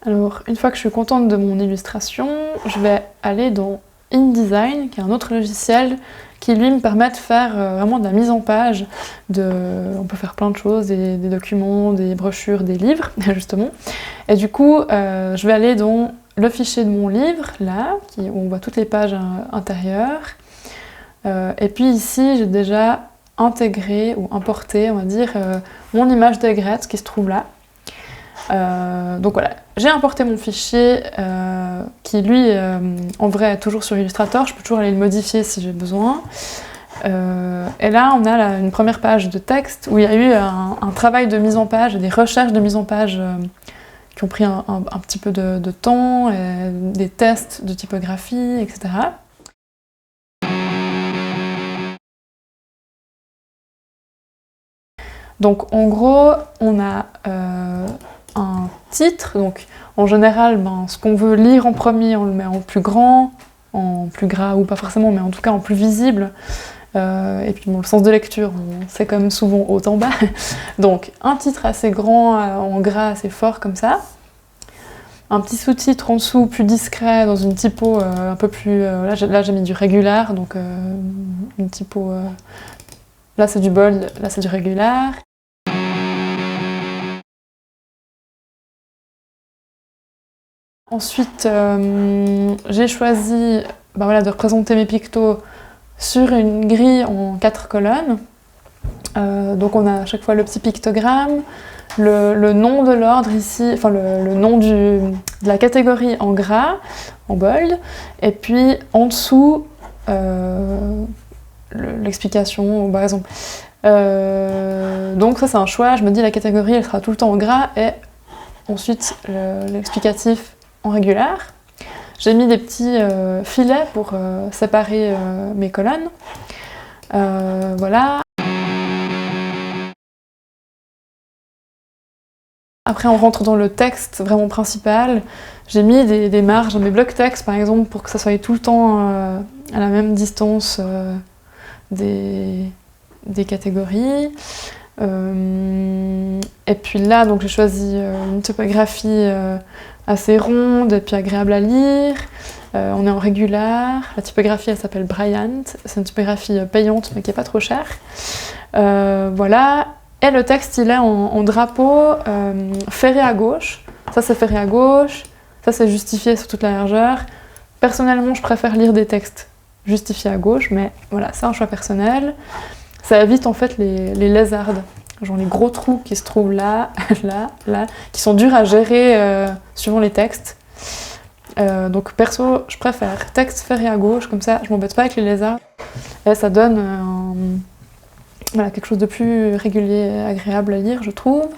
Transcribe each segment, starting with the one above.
Alors, une fois que je suis contente de mon illustration, je vais aller dans InDesign, qui est un autre logiciel qui lui me permet de faire vraiment de la mise en page. On peut faire plein de choses, des documents, des brochures, des livres, justement. Et du coup, je vais aller dans le fichier de mon livre, là, où on voit toutes les pages intérieures. Et puis ici, j'ai déjà intégré ou importé, on va dire, mon image d'aigrette qui se trouve là. Donc voilà, j'ai importé mon fichier qui lui, en vrai, est toujours sur Illustrator. Je peux toujours aller le modifier si j'ai besoin. Et là, on a une première page de texte où il y a eu un travail de mise en page, des recherches de mise en page qui ont pris un petit peu de temps, et des tests de typographie, etc. Donc en gros, on a un titre, donc en général, ce qu'on veut lire en premier, on le met en plus grand, en plus gras ou pas forcément, mais en tout cas en plus visible. Et puis bon, le sens de lecture, c'est quand même souvent haut en bas. Donc un titre assez grand, en gras assez fort comme ça. Un petit sous-titre en dessous, plus discret, dans une typo un peu plus... là j'ai mis du régular, donc une typo... là c'est du bold, là c'est du régular. Ensuite, j'ai choisi de représenter mes pictos sur une grille en 4 colonnes. Donc on a à chaque fois le petit pictogramme, le nom de l'ordre ici, enfin le nom de la catégorie en gras, en bold, et puis en dessous l'explication, par exemple. Donc ça c'est un choix, je me dis la catégorie elle sera tout le temps en gras, et ensuite l'explicatif en régular. J'ai mis des petits filets pour séparer mes colonnes. Voilà. Après on rentre dans le texte vraiment principal. J'ai mis des marges dans mes blocs texte par exemple pour que ça soit tout le temps à la même distance des catégories. Et puis là donc j'ai choisi une typographie assez ronde et puis agréable à lire. On est en régular. La typographie elle s'appelle Bryant. C'est une typographie payante mais qui est pas trop chère. Voilà. Et le texte il est en drapeau ferré à gauche. Ça c'est ferré à gauche. Ça c'est justifié sur toute la largeur. Personnellement je préfère lire des textes justifiés à gauche, mais voilà, c'est un choix personnel. Ça évite en fait les lézardes, genre les gros trous qui se trouvent là, là, qui sont durs à gérer suivant les textes. Donc perso, je préfère texte ferré à gauche, comme ça je m'embête pas avec les lézards. Et ça donne quelque chose de plus régulier et agréable à lire, je trouve.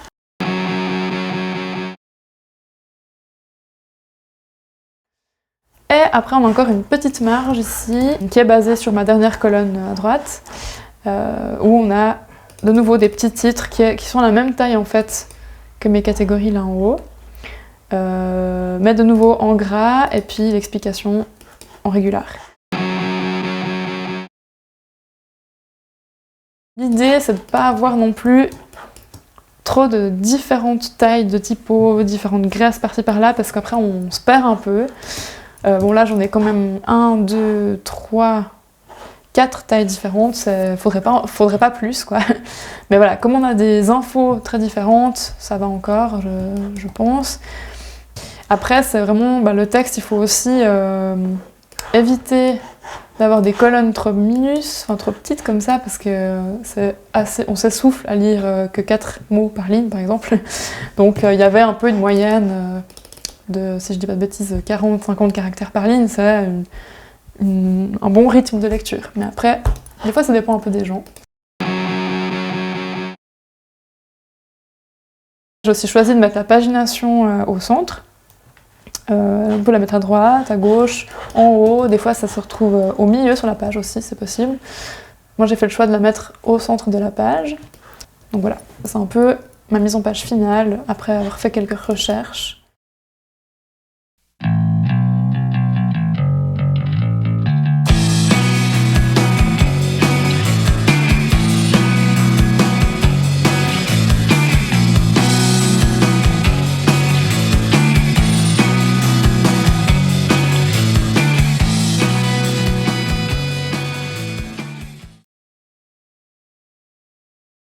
Et après on a encore une petite marge ici, qui est basée sur ma dernière colonne à droite, où on a de nouveau des petits titres qui sont la même taille en fait que mes catégories là en haut, mais de nouveau en gras, et puis l'explication en régular. L'idée c'est de ne pas avoir non plus trop de différentes tailles de typos, différentes graisses par-ci par-là, parce qu'après on se perd un peu. Bon là j'en ai quand même 1, 2, 3, 4 tailles différentes, faudrait pas plus quoi. Mais voilà, comme on a des infos très différentes, ça va encore, je pense. Après c'est vraiment, le texte, il faut aussi éviter d'avoir des colonnes trop minus, enfin trop petites comme ça, parce que on s'essouffle à lire que 4 mots par ligne par exemple. Donc il y avait un peu une moyenne de, si je dis pas de bêtises, 40-50 caractères par ligne, c'est un bon rythme de lecture. Mais après, des fois ça dépend un peu des gens. J'ai aussi choisi de mettre la pagination au centre. On peut la mettre à droite, à gauche, en haut, des fois ça se retrouve au milieu sur la page aussi, c'est possible. Moi j'ai fait le choix de la mettre au centre de la page. Donc voilà, c'est un peu ma mise en page finale après avoir fait quelques recherches.